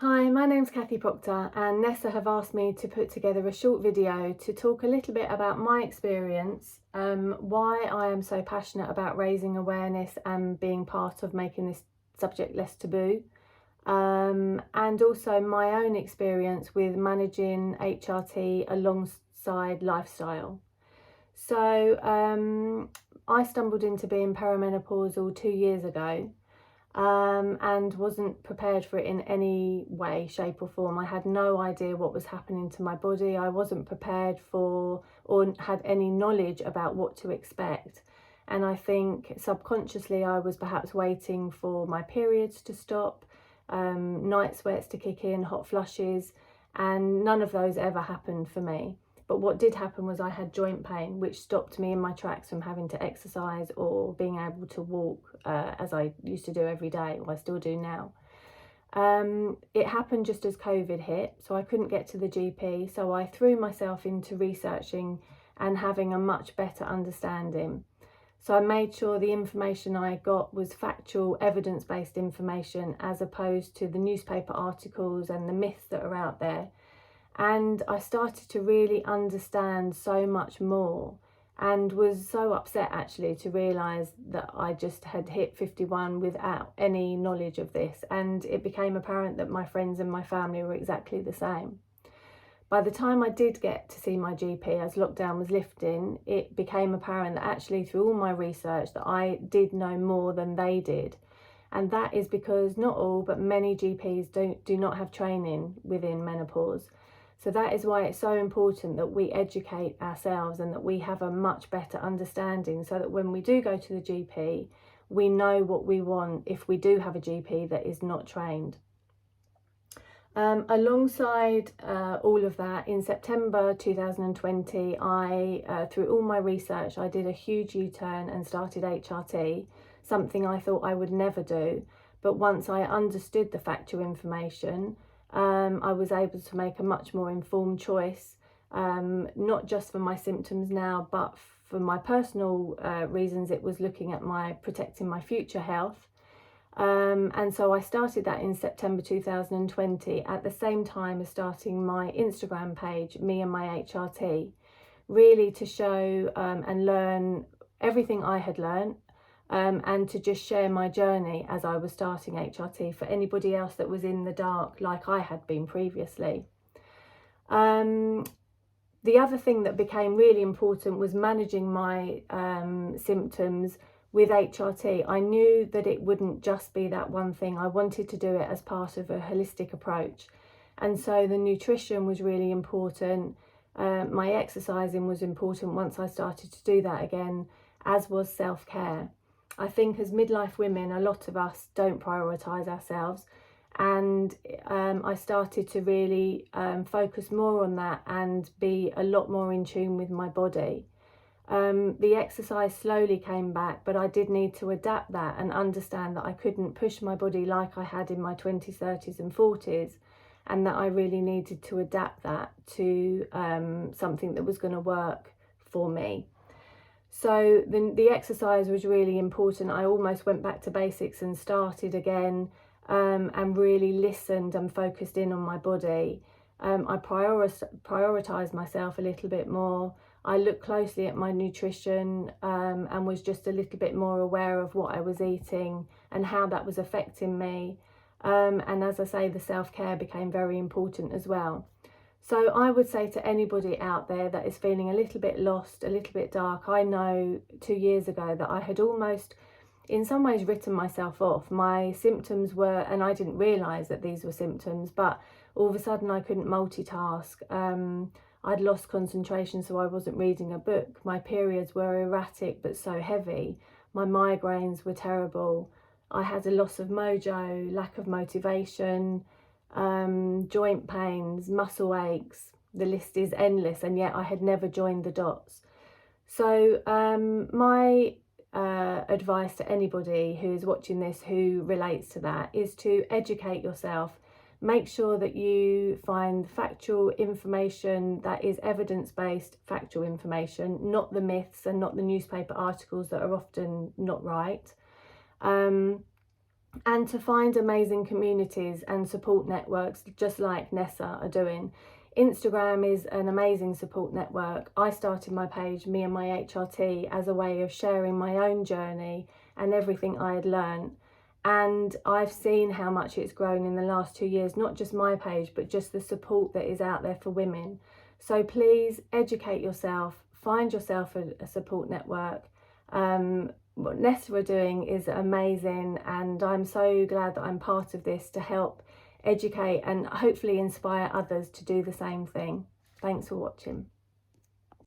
Hi, my name's Cathy Proctor and Nessa have asked me to put together a short video to talk a little bit about my experience, why I am so passionate about raising awareness and being part of making this subject less taboo, and also my own experience with managing HRT alongside lifestyle. So I stumbled into being perimenopausal 2 years ago. And wasn't prepared for it in any way, shape or form. I had no idea what was happening to my body. I wasn't prepared for or had any knowledge about what to expect. And I think subconsciously I was perhaps waiting for my periods to stop, night sweats to kick in, hot flushes, and none of those ever happened for me. But what did happen was I had joint pain, which stopped me in my tracks from having to exercise or being able to walk as I used to do every day, or I still do now. It happened just as COVID hit, so I couldn't get to the GP. So I threw myself into researching and having a much better understanding. So I made sure the information I got was factual, evidence-based information, as opposed to the newspaper articles and the myths that are out there. And I started to really understand so much more, and was so upset actually to realise that I just had hit 51 without any knowledge of this, and it became apparent that my friends and my family were exactly the same. By the time I did get to see my GP as lockdown was lifting, it became apparent that actually through all my research that I did know more than they did. And that is because not all, but many GPs do not have training within menopause. So that is why it's so important that we educate ourselves and that we have a much better understanding, so that when we do go to the GP, we know what we want if we do have a GP that is not trained. Alongside all of that, in September 2020, through all my research, I did a huge U-turn and started HRT, something I thought I would never do. But once I understood the factual information, I was able to make a much more informed choice, not just for my symptoms now, but for my personal reasons. It was looking at protecting my future health. And so I started that in September 2020, at the same time as starting my Instagram page, Me and My HRT, really to show and learn everything I had learned. And to just share my journey as I was starting HRT for anybody else that was in the dark like I had been previously. The other thing that became really important was managing my symptoms with HRT. I knew that it wouldn't just be that one thing. I wanted to do it as part of a holistic approach. And so the nutrition was really important. My exercising was important once I started to do that again, as was self-care. I think as midlife women, a lot of us don't prioritise ourselves, and I started to really focus more on that and be a lot more in tune with my body. The exercise slowly came back, but I did need to adapt that and understand that I couldn't push my body like I had in my 20s, 30s and 40s, and that I really needed to adapt that to something that was going to work for me. So the exercise was really important. I almost went back to basics and started again, and really listened and focused in on my body. I prioritised myself a little bit more. I looked closely at my nutrition, and was just a little bit more aware of what I was eating and how that was affecting me. And as I say, the self-care became very important as well. So I would say to anybody out there that is feeling a little bit lost, a little bit dark, I know 2 years ago that I had almost in some ways written myself off. My symptoms were, and I didn't realise that these were symptoms, but all of a sudden I couldn't multitask. I'd lost concentration, so I wasn't reading a book. My periods were erratic but so heavy. My migraines were terrible. I had a loss of mojo, lack of motivation, joint pains, muscle aches. The list is endless, and yet I had never joined the dots. So my advice to anybody who is watching this who relates to that is to educate yourself. Make sure that you find factual information that is evidence-based factual information, not the myths and not the newspaper articles that are often not right. and to find amazing communities and support networks just like Nessa are doing. Instagram is an amazing support network. I started my page, Me and My HRT, as a way of sharing my own journey and everything I had learned. And I've seen how much it's grown in the last 2 years, not just my page, but just the support that is out there for women. So please educate yourself, find yourself a support network. What Nessa are doing is amazing, and I'm so glad that I'm part of this to help educate and hopefully inspire others to do the same thing. Thanks for watching.